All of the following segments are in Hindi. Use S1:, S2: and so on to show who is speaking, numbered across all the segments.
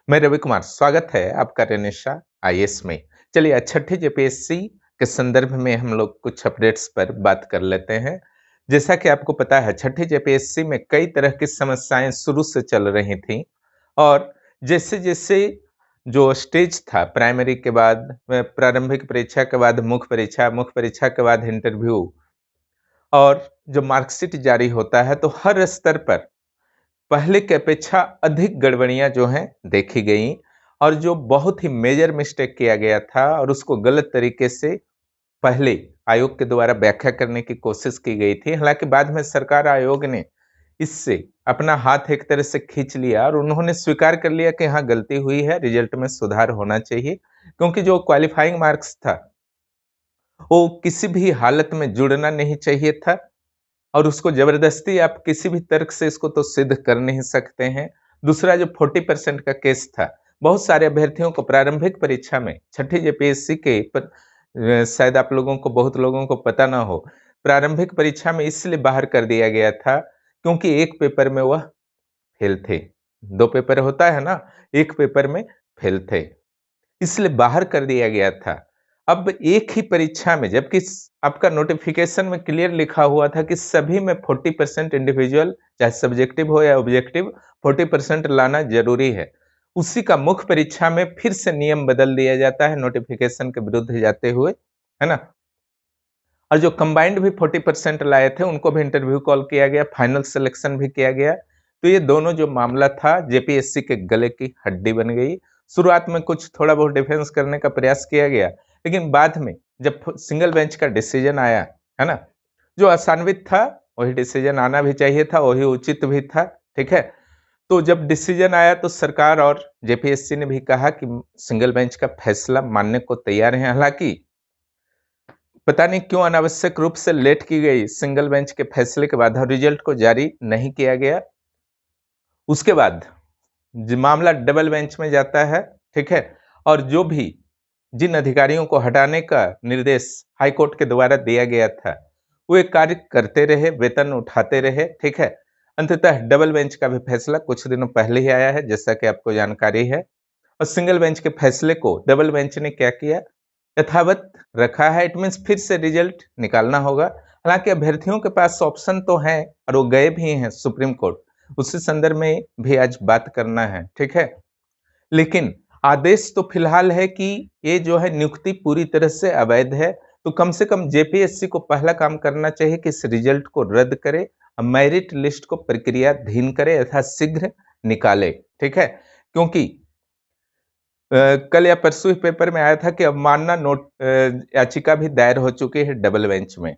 S1: मैं रवि कुमार, स्वागत है आपका रेनेशा आईएएस में। चलिए छठी जेपीएससी के संदर्भ में हम लोग कुछ अपडेट्स पर बात कर लेते हैं। जैसा कि आपको पता है, छठी जेपीएससी में कई तरह की समस्याएं शुरू से चल रही थी और जैसे-जैसे जो स्टेज था प्राइमरी के बाद प्रारंभिक परीक्षा के बाद मुख्य परीक्षा के बाद इंटरव्यू और जो मार्कशीट जारी होता है, तो हर स्तर पर पहले की अपेक्षा अधिक गड़बड़ियां जो हैं देखी गई और जो बहुत ही मेजर मिस्टेक किया गया था और उसको गलत तरीके से पहले आयोग के द्वारा व्याख्या करने की कोशिश की गई थी। हालांकि बाद में सरकार आयोग ने इससे अपना हाथ एक तरह से खींच लिया और उन्होंने स्वीकार कर लिया कि हाँ, गलती हुई है, रिजल्ट में सुधार होना चाहिए, क्योंकि जो क्वालिफाइंग मार्क्स था वो किसी भी हालत में जुड़ना नहीं चाहिए था और उसको जबरदस्ती आप किसी भी तर्क से इसको तो सिद्ध कर नहीं सकते हैं। दूसरा, जो 40% का केस था, बहुत सारे अभ्यर्थियों को प्रारंभिक परीक्षा में छठी जेपीएससी के शायद आप लोगों को, बहुत लोगों को पता ना हो, प्रारंभिक परीक्षा में इसलिए बाहर कर दिया गया था क्योंकि एक पेपर में वह फेल थे। 2 पेपर होता है ना, एक पेपर में फेल थे, इसलिए बाहर कर दिया गया था। अब एक ही परीक्षा में, जबकि आपका नोटिफिकेशन में क्लियर लिखा हुआ था कि सभी में 40% इंडिविजुअल, चाहे सब्जेक्टिव हो या ऑब्जेक्टिव, 40% लाना जरूरी है। उसी का मुख्य परीक्षा में फिर से नियम बदल दिया जाता है नोटिफिकेशन के विरुद्ध जाते हुए, है ना। और जो कंबाइंड भी 40% लाए थे उनको भी इंटरव्यू कॉल किया गया, फाइनल सिलेक्शन भी किया गया। तो ये दोनों जो मामला था जेपीएससी के गले की हड्डी बन गई। शुरुआत में कुछ थोड़ा बहुत डिफेंस करने का प्रयास किया गया, लेकिन बाद में जब सिंगल बेंच का डिसीजन आया, है ना, जो आसान्वित था वही डिसीजन आना भी चाहिए था, वही उचित भी था, ठीक है। तो जब डिसीजन आया तो सरकार और जेपीएससी ने भी कहा कि सिंगल बेंच का फैसला मानने को तैयार है। हालांकि पता नहीं क्यों अनावश्यक रूप से लेट की गई सिंगल बेंच के फैसले के बाद और रिजल्ट को जारी नहीं किया गया। उसके बाद मामला डबल बेंच में जाता है, ठीक है। और जो भी जिन अधिकारियों को हटाने का निर्देश हाईकोर्ट के द्वारा दिया गया था, वो एक कार्य करते रहे, वेतन उठाते रहे, ठीक है। अंततः डबल बेंच का भी फैसला कुछ दिनों पहले ही आया है, जैसा कि आपको जानकारी है। और सिंगल बेंच के फैसले को डबल बेंच ने क्या किया, यथावत रखा है। इट मीन्स फिर से रिजल्ट निकालना होगा। हालांकि अभ्यर्थियों के पास ऑप्शन तो है और वो गए भी हैं सुप्रीम कोर्ट, उसी संदर्भ में भी आज बात करना है, ठीक है। लेकिन आदेश तो फिलहाल है कि ये जो है नियुक्ति पूरी तरह से अवैध है। तो कम से कम जेपीएससी को पहला काम करना चाहिए कि इस रिजल्ट को रद्द करे, मेरिट लिस्ट को प्रक्रियाधीन करे, यथाशीघ्र निकाले, ठीक है। क्योंकि कल या परसों ही पेपर में आया था कि अवमानना याचिका भी दायर हो चुकी है डबल बेंच में।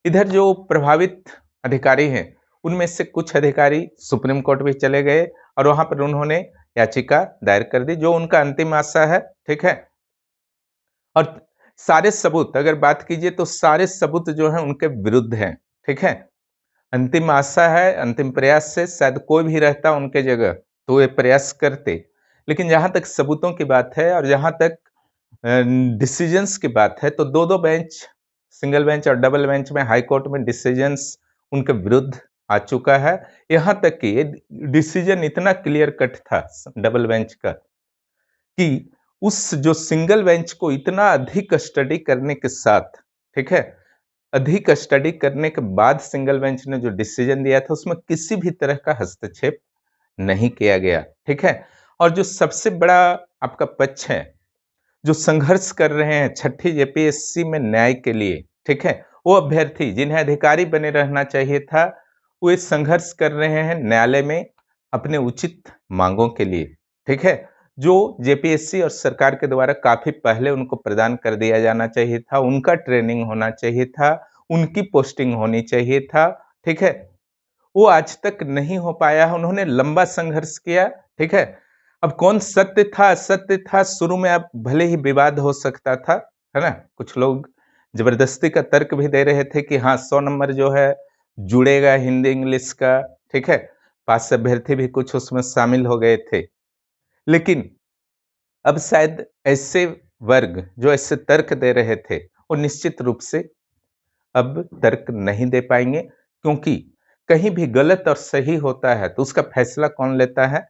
S1: इधर जो प्रभावित अधिकारी हैं, उनमें से कुछ अधिकारी सुप्रीम कोर्ट भी चले गए और वहां पर उन्होंने याचिका दायर कर दी, जो उनका अंतिम आशा है, ठीक है। और सारे सबूत अगर बात कीजिए तो सारे सबूत जो है उनके विरुद्ध हैं, ठीक है। अंतिम आशा है, अंतिम प्रयास से शायद कोई भी रहता उनके जगह तो ये प्रयास करते। लेकिन जहां तक सबूतों की बात है और जहां तक डिसीजंस की बात है, तो दो दो बेंच, सिंगल बेंच और डबल बेंच में, हाई कोर्ट में डिसीजंस उनके विरुद्ध आ चुका है। यहां तक कि ये डिसीजन इतना क्लियर कट था डबल बेंच का कि उस जो सिंगल बेंच को इतना अधिक स्टडी करने के साथ, ठीक है, अधिक स्टडी करने के बाद सिंगल बेंच ने जो डिसीजन दिया था उसमें किसी भी तरह का हस्तक्षेप नहीं किया गया, ठीक है। और जो सबसे बड़ा आपका पक्ष है, जो संघर्ष कर रहे हैं छठी जेपीएससी में न्याय के लिए, ठीक है, वो अभ्यर्थी जिन्हें अधिकारी बने रहना चाहिए था, वो इस संघर्ष कर रहे हैं न्यायालय में अपने उचित मांगों के लिए, ठीक है। जो जेपीएससी और सरकार के द्वारा काफी पहले उनको प्रदान कर दिया जाना चाहिए था, उनका ट्रेनिंग होना चाहिए था, उनकी पोस्टिंग होनी चाहिए था, ठीक है, वो आज तक नहीं हो पाया है। उन्होंने लंबा संघर्ष किया, ठीक है। अब कौन सत्य था असत्य था, शुरू में अब भले ही विवाद हो सकता था, है ना, कुछ लोग जबरदस्ती का तर्क भी दे रहे थे कि हाँ 100 नंबर जो है जुड़ेगा हिंदी इंग्लिश का, ठीक है। पास अभ्यर्थी भी कुछ उसमें शामिल हो गए थे। लेकिन अब शायद ऐसे वर्ग जो ऐसे तर्क दे रहे थे, वो निश्चित रूप से अब तर्क नहीं दे पाएंगे, क्योंकि कहीं भी गलत और सही होता है तो उसका फैसला कौन लेता है,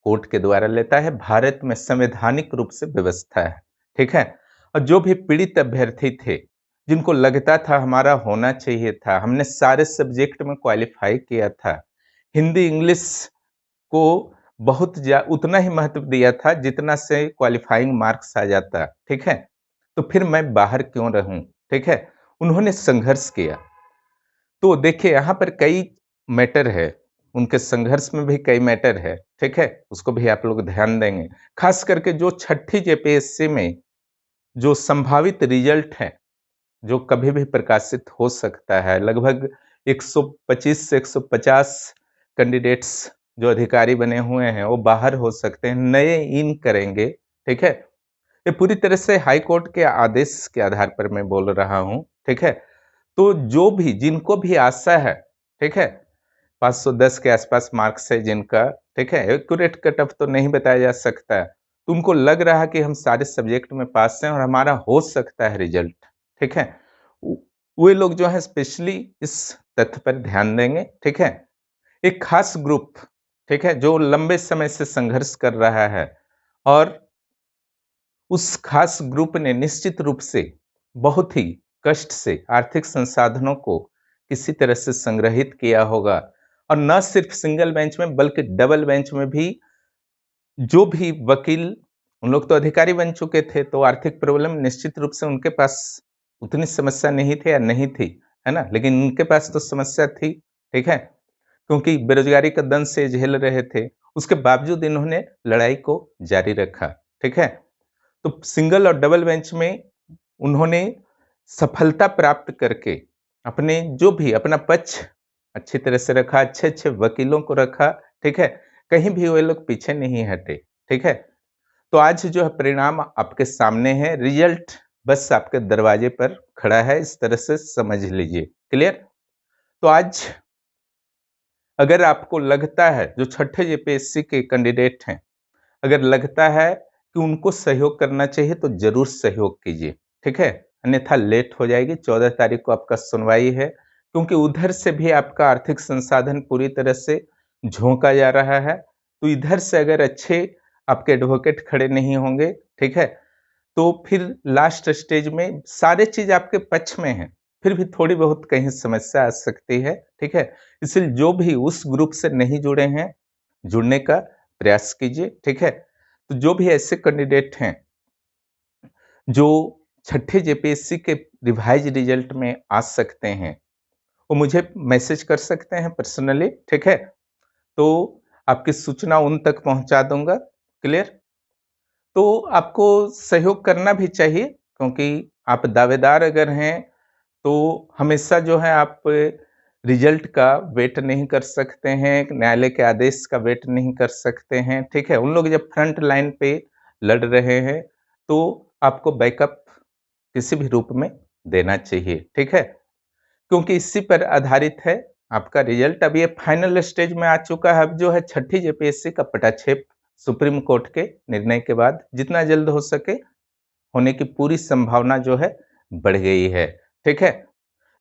S1: कोर्ट के द्वारा लेता है। भारत में संवैधानिक रूप से व्यवस्था है, ठीक है। और जो भी पीड़ित अभ्यर्थी थे, जिनको लगता था हमारा होना चाहिए था, हमने सारे सब्जेक्ट में क्वालिफाई किया था, हिंदी इंग्लिश को उतना ही महत्व दिया था जितना से क्वालिफाइंग मार्क्स आ जाता, ठीक है। तो फिर मैं बाहर क्यों रहूं, ठीक है। उन्होंने संघर्ष किया। तो देखिए यहाँ पर कई मैटर है, उनके संघर्ष में भी कई मैटर है, ठीक है, उसको भी आप लोग ध्यान देंगे। खास करके जो छठी जेपीएससी में जो संभावित रिजल्ट है, जो कभी भी प्रकाशित हो सकता है, लगभग 125 से 150 कैंडिडेट्स जो अधिकारी बने हुए हैं वो बाहर हो सकते हैं, नए इन करेंगे, ठीक है। ये पूरी तरह से हाई कोर्ट के आदेश के आधार पर मैं बोल रहा हूं, ठीक है। तो जो भी जिनको भी आशा है, ठीक है, 510 के आसपास मार्क्स है जिनका, ठीक है, एक्यूरेट कट ऑफ तो नहीं बताया जा सकता, तो उनको लग रहा है कि हम सारे सब्जेक्ट में पास हैं और हमारा हो सकता है रिजल्ट, ठीक है। वे लोग जो है स्पेशली इस तथ्य पर ध्यान देंगे, ठीक है। एक खास ग्रुप, ठीक है, जो लंबे समय से संघर्ष कर रहा है और उस खास ग्रुप ने निश्चित रूप से बहुत ही कष्ट से आर्थिक संसाधनों को किसी तरह से संग्रहित किया होगा, और न सिर्फ सिंगल बेंच में बल्कि डबल बेंच में भी जो भी वकील, उन लोग तो अधिकारी बन चुके थे, तो आर्थिक प्रॉब्लम निश्चित रूप से उनके पास उतनी समस्या नहीं थी या नहीं थी, है ना, लेकिन उनके पास तो समस्या थी, ठीक है, क्योंकि बेरोजगारी का दंश से झेल रहे थे। उसके बावजूद इन्होंने लड़ाई को जारी रखा, ठीक है। तो सिंगल और डबल बेंच में उन्होंने सफलता प्राप्त करके अपने जो भी अपना पक्ष अच्छी तरह से रखा, अच्छे अच्छे वकीलों को रखा, ठीक है, कहीं भी वे लोग पीछे नहीं हटे, ठीक है। तो आज जो है परिणाम आपके सामने है, रिजल्ट बस आपके दरवाजे पर खड़ा है, इस तरह से समझ लीजिए। क्लियर? तो आज अगर आपको लगता है, जो छठे जेपीएससी के कैंडिडेट हैं, अगर लगता है कि उनको सहयोग करना चाहिए तो जरूर सहयोग कीजिए, ठीक है, अन्यथा लेट हो जाएगी। 14 तारीख को आपका सुनवाई है, क्योंकि उधर से भी आपका आर्थिक संसाधन पूरी तरह से झोंका जा रहा है। तो इधर से अगर अच्छे आपके एडवोकेट खड़े नहीं होंगे, ठीक है, तो फिर लास्ट स्टेज में सारे चीज आपके पक्ष में है, फिर भी थोड़ी बहुत कहीं समस्या आ सकती है, ठीक है। इसलिए जो भी उस ग्रुप से नहीं जुड़े हैं, जुड़ने का प्रयास कीजिए, ठीक है। तो जो भी ऐसे कैंडिडेट हैं जो छठे जेपीएससी के रिवाइज रिजल्ट में आ सकते हैं, वो मुझे मैसेज कर सकते हैं पर्सनली, ठीक है। तो आपकी सूचना उन तक पहुंचा दूंगा। क्लियर? तो आपको सहयोग करना भी चाहिए, क्योंकि आप दावेदार अगर हैं तो हमेशा जो है आप रिजल्ट का वेट नहीं कर सकते हैं, न्यायालय के आदेश का वेट नहीं कर सकते हैं, ठीक है। उन लोग जब फ्रंट लाइन पे लड़ रहे हैं तो आपको बैकअप किसी भी रूप में देना चाहिए, ठीक है, क्योंकि इसी पर आधारित है आपका रिजल्ट। अब ये फाइनल स्टेज में आ चुका है, अब जो है छठी जेपीएससी का पटाक्षेप सुप्रीम कोर्ट के निर्णय के बाद जितना जल्द हो सके होने की पूरी संभावना जो है बढ़ गई है, ठीक है।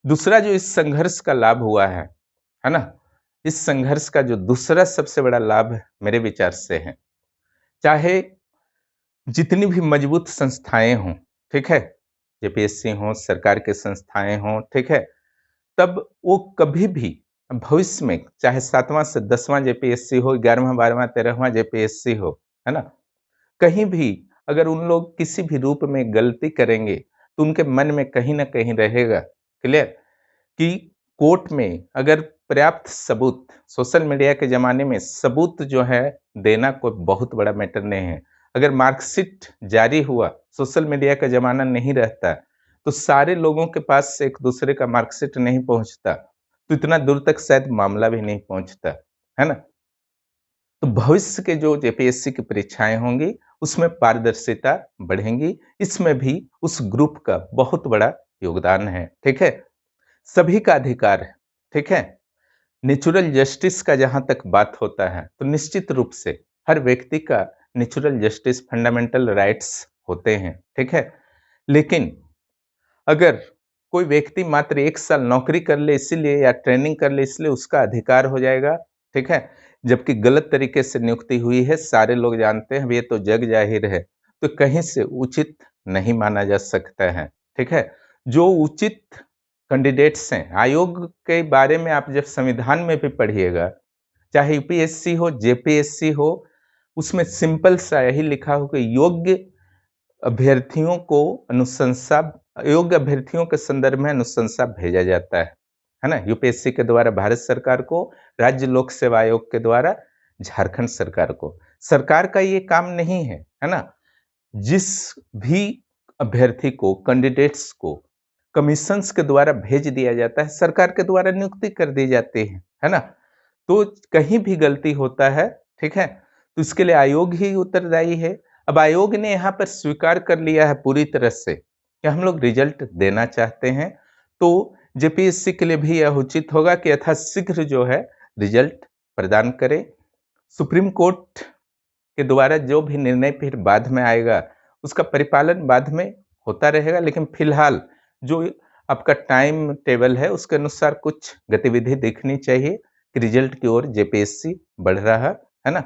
S1: दूसरा जो इस संघर्ष का लाभ हुआ है ना, इस संघर्ष का जो दूसरा सबसे बड़ा लाभ मेरे विचार से है, चाहे जितनी भी मजबूत संस्थाएं हों, ठीक है, जेपीएससी हो, सरकार के संस्थाएं हों, ठीक है, तब वो कभी भी भविष्य में चाहे 7वां से 10वां जेपीएससी हो, 11वां 12वां 13वां जेपीएससी हो, है ना, कहीं भी अगर उन लोग किसी भी रूप में गलती करेंगे तो उनके मन में कहीं ना कहीं रहेगा, क्लियर, कि कोर्ट में अगर पर्याप्त सबूत, सोशल मीडिया के जमाने में सबूत जो है देना कोई बहुत बड़ा मैटर नहीं है। अगर मार्कशीट जारी हुआ, सोशल मीडिया का जमाना नहीं रहता, तो सारे लोगों के पास एक दूसरे का मार्कशीट नहीं पहुंचता, तो इतना दूर तक शायद मामला भी नहीं पहुंचता, है ना। तो भविष्य के जो जेपीएससी की परीक्षाएं होंगी उसमें पारदर्शिता बढ़ेंगी, इसमें भी उस ग्रुप का बहुत बड़ा योगदान है, ठीक है। सभी का अधिकार है, ठीक है। नेचुरल जस्टिस का जहां तक बात होता है तो निश्चित रूप से हर व्यक्ति का नेचुरल जस्टिस, फंडामेंटल राइट्स होते हैं, ठीक है। लेकिन अगर कोई व्यक्ति मात्र 1 साल नौकरी कर ले इसीलिए या ट्रेनिंग कर ले इसलिए उसका अधिकार हो जाएगा, ठीक है, जबकि गलत तरीके से नियुक्ति हुई है, सारे लोग जानते हैं, ये तो जग जाहिर है, तो कहीं से उचित नहीं माना जा सकता है। ठीक है, जो उचित कैंडिडेट्स हैं, आयोग के बारे में आप जब संविधान में भी पढ़िएगा, चाहे यूपीएससी हो, जेपीएससी हो, उसमें सिंपल सा यही लिखा हो कि अभ्यर्थियों को अनुशंसा योग्य अभ्यर्थियों के संदर्भ में अनुशंसा भेजा जाता है ना। यूपीएससी के द्वारा भारत सरकार को, राज्य लोक सेवा आयोग के द्वारा झारखंड सरकार को। सरकार का ये काम नहीं है ना। जिस भी अभ्यर्थी को, कैंडिडेट्स को कमीशंस के द्वारा भेज दिया जाता है, सरकार के द्वारा नियुक्ति कर दी जाती है ना। तो कहीं भी गलती होता है, ठीक है, तो इसके लिए आयोग ही उत्तरदायी है। अब आयोग ने यहाँ पर स्वीकार कर लिया है पूरी तरह से कि हम लोग रिजल्ट देना चाहते हैं, तो जेपीएससी के लिए भी यह उचित होगा कि यथाशीघ्र जो है रिजल्ट प्रदान करे। सुप्रीम कोर्ट के द्वारा जो भी निर्णय फिर बाद में आएगा, उसका परिपालन बाद में होता रहेगा, लेकिन फिलहाल जो आपका टाइम टेबल है उसके अनुसार कुछ गतिविधि दिखनी चाहिए कि रिजल्ट की ओर जेपीएससी बढ़ रहा है ना।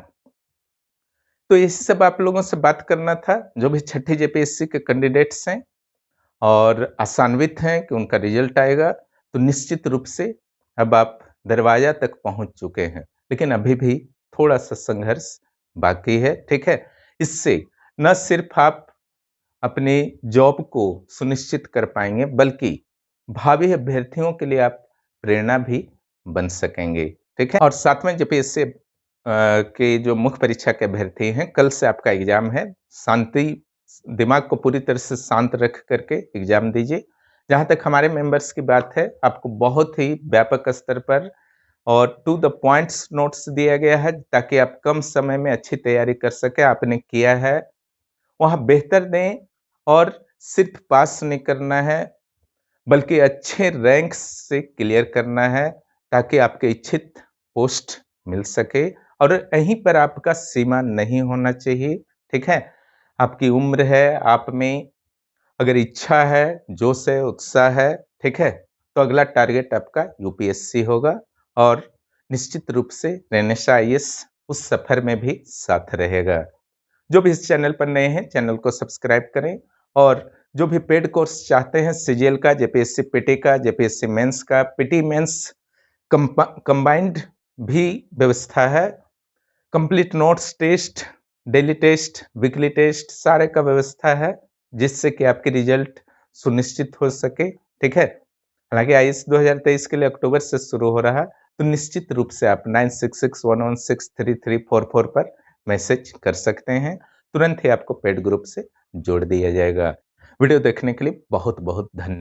S1: तो इसी सब आप लोगों से बात करना था, जो भी छठी जेपीएससी के कैंडिडेट्स हैं और आशान्वित हैं कि उनका रिजल्ट आएगा, तो निश्चित रूप से अब आप दरवाजा तक पहुंच चुके हैं, लेकिन अभी भी थोड़ा सा संघर्ष बाकी है। ठीक है, इससे न सिर्फ आप अपने जॉब को सुनिश्चित कर पाएंगे, बल्कि भावी अभ्यर्थियों के लिए आप प्रेरणा भी बन सकेंगे। ठीक है, और सातवें जेपीएससी के जो मुख्य परीक्षा के अभ्यर्थी हैं, कल से आपका एग्जाम है। शांति, दिमाग को पूरी तरह से शांत रख करके एग्जाम दीजिए। जहां तक हमारे मेंबर्स की बात है, आपको बहुत ही व्यापक स्तर पर और टू द पॉइंट्स नोट्स दिया गया है, ताकि आप कम समय में अच्छी तैयारी कर सके। आपने किया है, वहां बेहतर दें, और सिर्फ पास नहीं करना है, बल्कि अच्छे रैंक से क्लियर करना है, ताकि आपके इच्छित पोस्ट मिल सके। और यहीं पर आपका सीमा नहीं होना चाहिए। ठीक है, आपकी उम्र है, आप में अगर इच्छा है, जोश है, उत्साह है, ठीक है, तो अगला टारगेट आपका यूपीएससी होगा, और निश्चित रूप से रेनेसा आईएएस उस सफर में भी साथ रहेगा। जो भी इस चैनल पर नए हैं, चैनल को सब्सक्राइब करें, और जो भी पेड कोर्स चाहते हैं, सीजीएल का, जेपीएससी पीटी का, जेपीएससी मेंस का, पीटी मेंस कंबाइंड भी व्यवस्था है। Complete notes test, daily test, weekly test, सारे का व्यवस्था है, जिससे कि आपकी रिजल्ट सुनिश्चित हो सके। ठीक है, हालांकि आईएएस 2023 के लिए अक्टूबर से शुरू हो रहा, तो निश्चित रूप से आप 9661163344 पर मैसेज कर सकते हैं, तुरंत ही आपको पेड ग्रुप से जोड़ दिया जाएगा। वीडियो देखने के लिए बहुत बहुत धन्यवाद।